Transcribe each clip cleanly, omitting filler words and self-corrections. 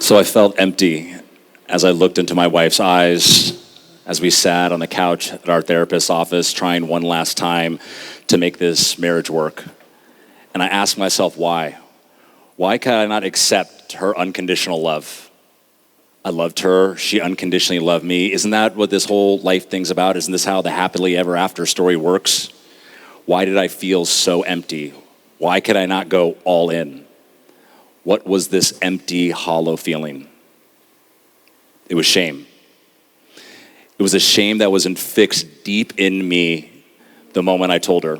So I felt empty as I looked into my wife's eyes as we sat on the couch at our therapist's office trying one last time to make this marriage work. And I asked myself, why? Why could I not accept her unconditional love? I loved her. She unconditionally loved me. Isn't that what this whole life thing's about? Isn't this how the happily ever after story works? Why did I feel so empty? Why could I not go all in? What was this empty, hollow feeling? It was shame. It was a shame that was fixed deep in me the moment I told her.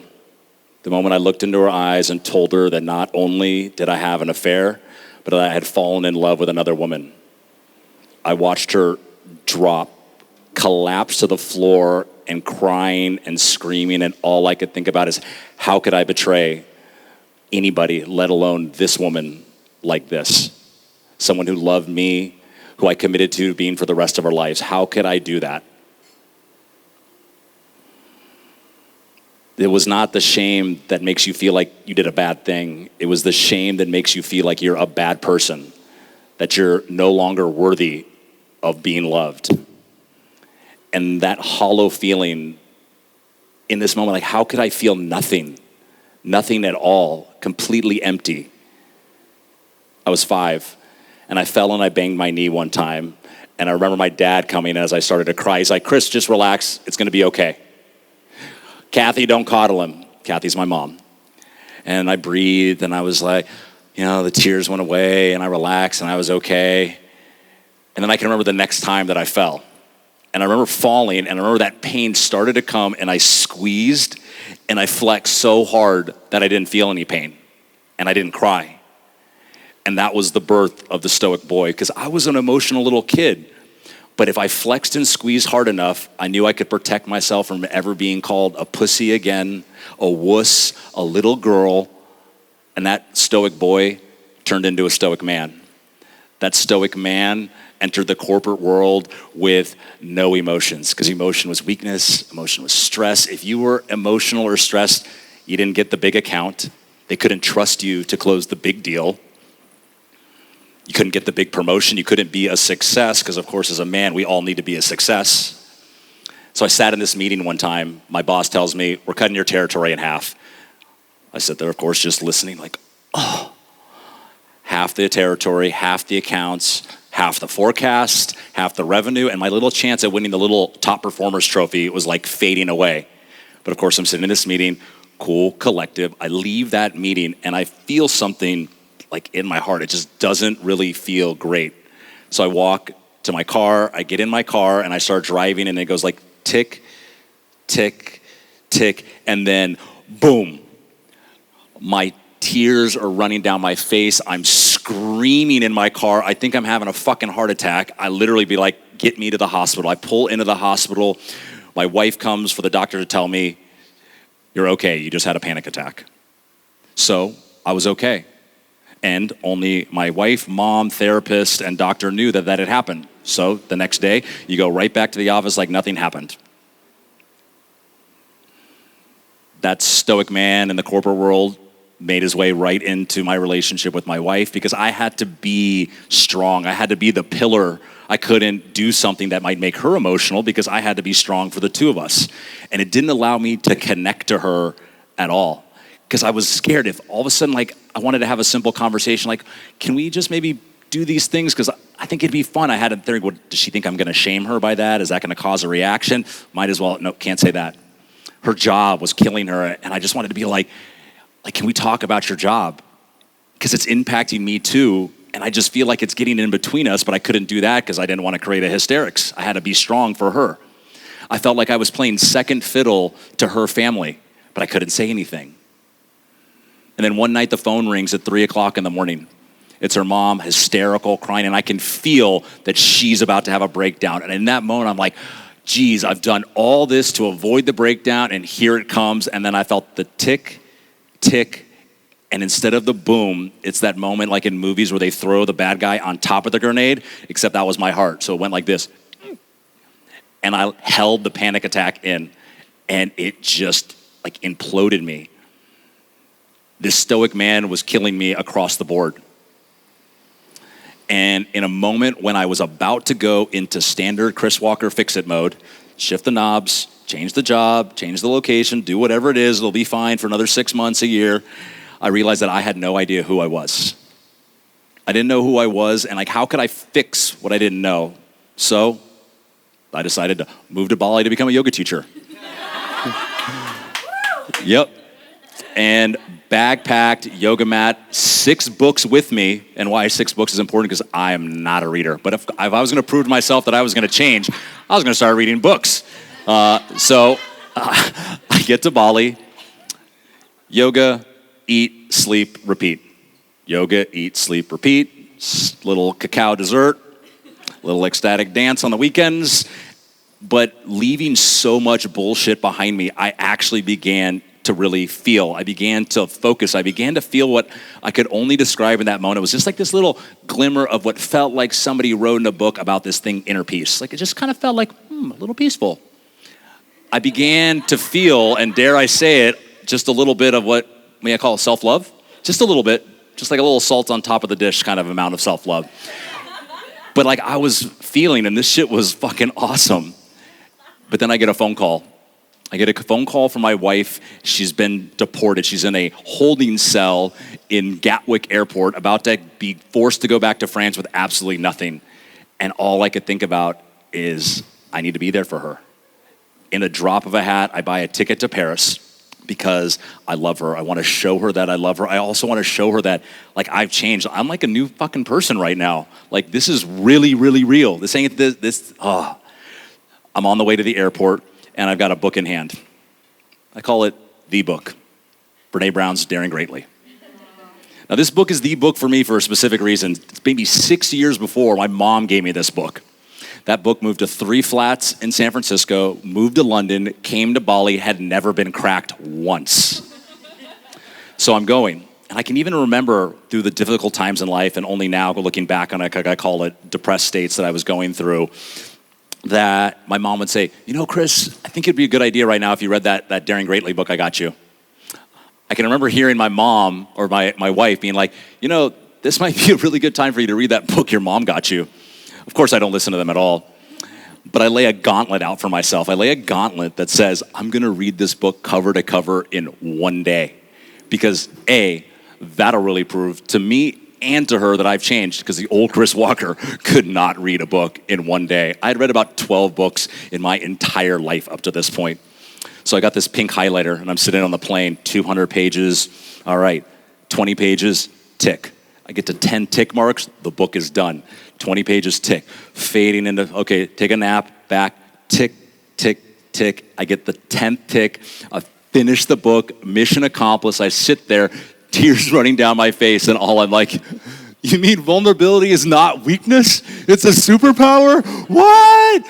The moment I looked into her eyes and told her that not only did I have an affair, but that I had fallen in love with another woman. I watched her drop, collapse to the floor, and crying and screaming, and all I could think about is, how could I betray anybody, let alone this woman like this? Someone who loved me, who I committed to being for the rest of our lives. How could I do that? It was not the shame that makes you feel like you did a bad thing. It was the shame that makes you feel like you're a bad person, that you're no longer worthy of being loved. And that hollow feeling in this moment, like, how could I feel nothing at all, completely empty? I was 5, and I fell and I banged my knee one time, and I remember my dad coming as I started to cry. He's like, Chris, just relax, it's gonna be okay. Kathy, don't coddle him. Kathy's my mom. And I breathed, and I was like, the tears went away, and I relaxed, and I was okay. And then I can remember the next time that I fell. And I remember falling, and I remember that pain started to come, and I squeezed, and I flexed so hard that I didn't feel any pain, and I didn't cry. And that was the birth of the Stoic Boy, because I was an emotional little kid. But if I flexed and squeezed hard enough, I knew I could protect myself from ever being called a pussy again, a wuss, a little girl. And that Stoic boy turned into a Stoic man. That Stoic man entered the corporate world with no emotions, because emotion was weakness, emotion was stress. If you were emotional or stressed, you didn't get the big account. They couldn't trust you to close the big deal. You couldn't get the big promotion. You couldn't be a success, because of course as a man, we all need to be a success. So I sat in this meeting one time. My boss tells me, we're cutting your territory in half. I sit there, of course, just listening like, half the territory, half the accounts, half the forecast, half the revenue, and my little chance at winning the little top performers trophy was like fading away. But of course I'm sitting in this meeting, cool, collective. I leave that meeting and I feel something like in my heart. It just doesn't really feel great. So I walk to my car, I get in my car, and I start driving, and it goes like tick, tick, tick, and then boom. My tears are running down my face. I'm screaming in my car. I think I'm having a fucking heart attack. I literally be like, get me to the hospital. I pull into the hospital. My wife comes for the doctor to tell me, you're okay, you just had a panic attack. So I was okay. And only my wife, mom, therapist, and doctor knew that had happened. So the next day, you go right back to the office like nothing happened. That Stoic man in the corporate world made his way right into my relationship with my wife, because I had to be strong. I had to be the pillar. I couldn't do something that might make her emotional, because I had to be strong for the two of us. And it didn't allow me to connect to her at all, because I was scared if all of a sudden, like, I wanted to have a simple conversation, like, can we just maybe do these things? Because I think it'd be fun. I had to think, well, does she think I'm going to shame her by that? Is that going to cause a reaction? Might as well, no, can't say that. Her job was killing her, and I just wanted to be like, can we talk about your job? Because it's impacting me too, and I just feel like it's getting in between us, but I couldn't do that because I didn't want to create a hysterics. I had to be strong for her. I felt like I was playing second fiddle to her family, but I couldn't say anything. And then one night the phone rings at 3:00 in the morning. It's her mom, hysterical, crying, and I can feel that she's about to have a breakdown. And in that moment, I'm like, geez, I've done all this to avoid the breakdown, and here it comes. And then I felt the tick, tick, and instead of the boom, it's that moment like in movies where they throw the bad guy on top of the grenade, except that was my heart. So it went like this. And I held the panic attack in, and it just like imploded me. This Stoic man was killing me across the board. And in a moment when I was about to go into standard Chris Walker fix-it mode, shift the knobs, change the job, change the location, do whatever it is, it'll be fine for another 6 months, a year, I realized that I had no idea who I was. I didn't know who I was, and like, how could I fix what I didn't know? So I decided to move to Bali to become a yoga teacher. Yep. And bag-packed, yoga mat, 6 books with me. And why 6 books is important, because I am not a reader. But if I was going to prove to myself that I was going to change, I was going to start reading books. So I get to Bali, yoga, eat, sleep, repeat. Yoga, eat, sleep, repeat. Little cacao dessert, little ecstatic dance on the weekends. But leaving so much bullshit behind me, I actually began to really feel. I began to focus. I began to feel what I could only describe in that moment. It was just like this little glimmer of what felt like somebody wrote in a book about this thing, inner peace. Like, it just kind of felt like, a little peaceful. I began to feel, and dare I say it, just a little bit of what may I call self-love? Just a little bit, just like a little salt on top of the dish kind of amount of self-love. But like, I was feeling, and this shit was fucking awesome. But then I get a phone call. I get a phone call from my wife. She's been deported. She's in a holding cell in Gatwick Airport, about to be forced to go back to France with absolutely nothing. And all I could think about is, I need to be there for her. In a drop of a hat, I buy a ticket to Paris because I love her. I want to show her that I love her. I also want to show her that, like, I've changed. I'm like a new fucking person right now. Like, this is really, really real. This ain't this. I'm on the way to the airport, and I've got a book in hand. I call it the book, Brene Brown's Daring Greatly. Now, this book is the book for me for a specific reason. It's maybe 6 years before my mom gave me this book. That book moved to 3 flats in San Francisco, moved to London, came to Bali, had never been cracked once. So I'm going. And I can even remember through the difficult times in life, and only now looking back on it, I call it depressed states that I was going through, that my mom would say, Chris, I think it'd be a good idea right now if you read that Daring Greatly book I got you. I can remember hearing my mom or my wife being like, this might be a really good time for you to read that book your mom got you. Of course, I don't listen to them at all. But I lay a gauntlet out for myself. I lay a gauntlet that says, I'm going to read this book cover to cover in one day. Because A, that'll really prove to me and to her that I've changed, because the old Chris Walker could not read a book in one day. I'd read about 12 books in my entire life up to this point. So I got this pink highlighter, and I'm sitting on the plane, 200 pages. All right, 20 pages, tick. I get to 10 tick marks, the book is done. 20 pages, tick. Fading into, okay, take a nap, back, tick, tick, tick. I get the 10th tick. I finish the book, mission accomplished. I sit there, tears running down my face, and all I'm like, you mean vulnerability is not weakness? It's a superpower? What?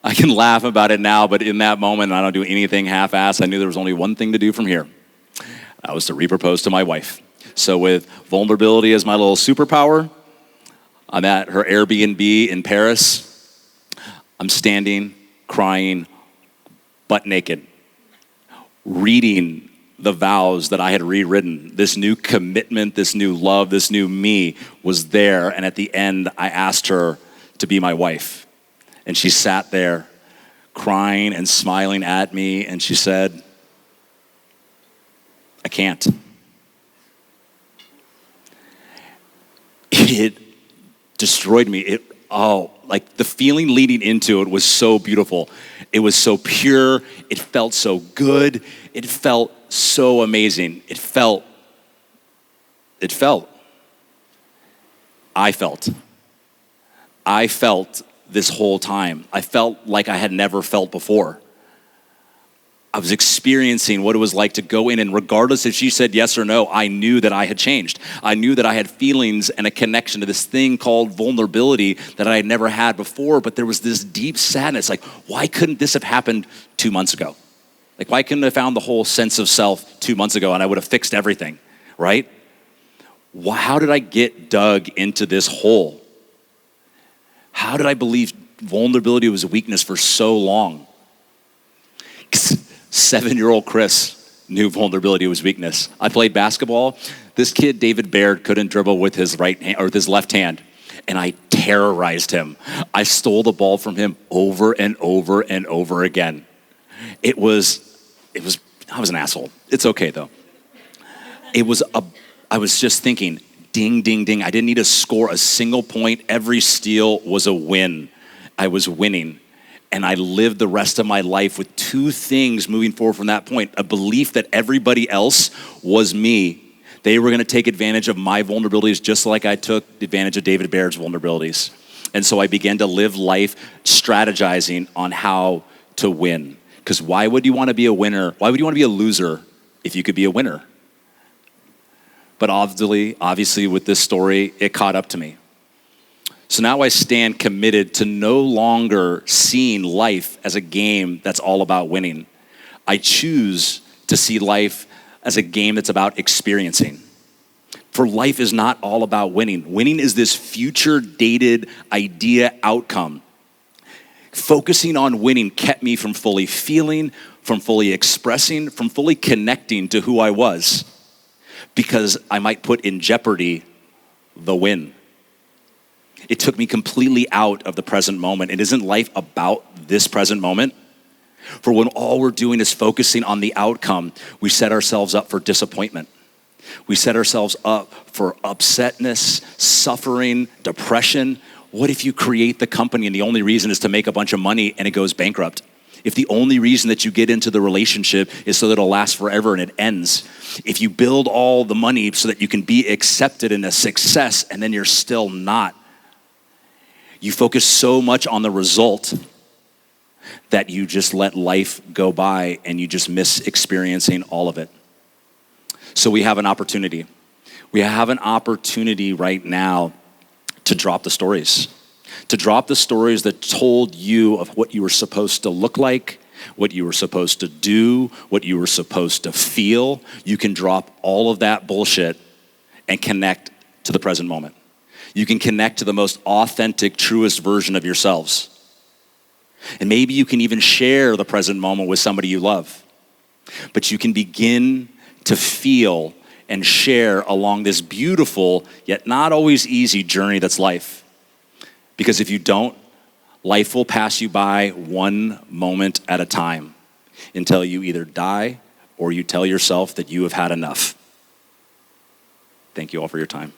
I can laugh about it now, but in that moment, I don't do anything half-assed. I knew there was only one thing to do from here. That was to repropose to my wife. So with vulnerability as my little superpower, I'm at her Airbnb in Paris. I'm standing, crying, butt naked, reading the vows that I had rewritten. This new commitment, this new love, this new me was there. And at the end, I asked her to be my wife. And she sat there crying and smiling at me. And she said, I can't. It destroyed me. Like the feeling leading into it was so beautiful. It was so pure. It felt so good. It felt so amazing. I felt. I felt this whole time. I felt like I had never felt before. I was experiencing what it was like to go in, and regardless if she said yes or no, I knew that I had changed. I knew that I had feelings and a connection to this thing called vulnerability that I had never had before, but there was this deep sadness. Like, why couldn't this have happened 2 months ago? Like, why couldn't I have found the whole sense of self 2 months ago and I would have fixed everything, right? How did I get dug into this hole? How did I believe vulnerability was a weakness for so long? 7-year-old Chris knew vulnerability was weakness. I played basketball. This kid, David Baird, couldn't dribble with his right hand or with his left hand, and I terrorized him. I stole the ball from him over and over and over again. I was an asshole. It's okay though. I was just thinking, ding, ding, ding. I didn't need to score a single point. Every steal was a win. I was winning. And I lived the rest of my life with two things moving forward from that point. A belief that everybody else was me. They were going to take advantage of my vulnerabilities just like I took advantage of David Baird's vulnerabilities. And so I began to live life strategizing on how to win. Because why would you want to be a winner? Why would you want to be a loser if you could be a winner? But obviously with this story, it caught up to me. So now I stand committed to no longer seeing life as a game that's all about winning. I choose to see life as a game that's about experiencing. For life is not all about winning. Winning is this future-dated idea outcome. Focusing on winning kept me from fully feeling, from fully expressing, from fully connecting to who I was, because I might put in jeopardy the win. It took me completely out of the present moment. And isn't life about this present moment? For when all we're doing is focusing on the outcome, we set ourselves up for disappointment. We set ourselves up for upsetness, suffering, depression. What if you create the company and the only reason is to make a bunch of money and it goes bankrupt? If the only reason that you get into the relationship is so that it'll last forever and it ends. If you build all the money so that you can be accepted and a success and then you're still not. You focus so much on the result that you just let life go by and you just miss experiencing all of it. So we have an opportunity. We have an opportunity right now to drop the stories. To drop the stories that told you of what you were supposed to look like, what you were supposed to do, what you were supposed to feel. You can drop all of that bullshit and connect to the present moment. You can connect to the most authentic, truest version of yourselves. And maybe you can even share the present moment with somebody you love. But you can begin to feel and share along this beautiful, yet not always easy journey that's life. Because if you don't, life will pass you by one moment at a time until you either die or you tell yourself that you have had enough. Thank you all for your time.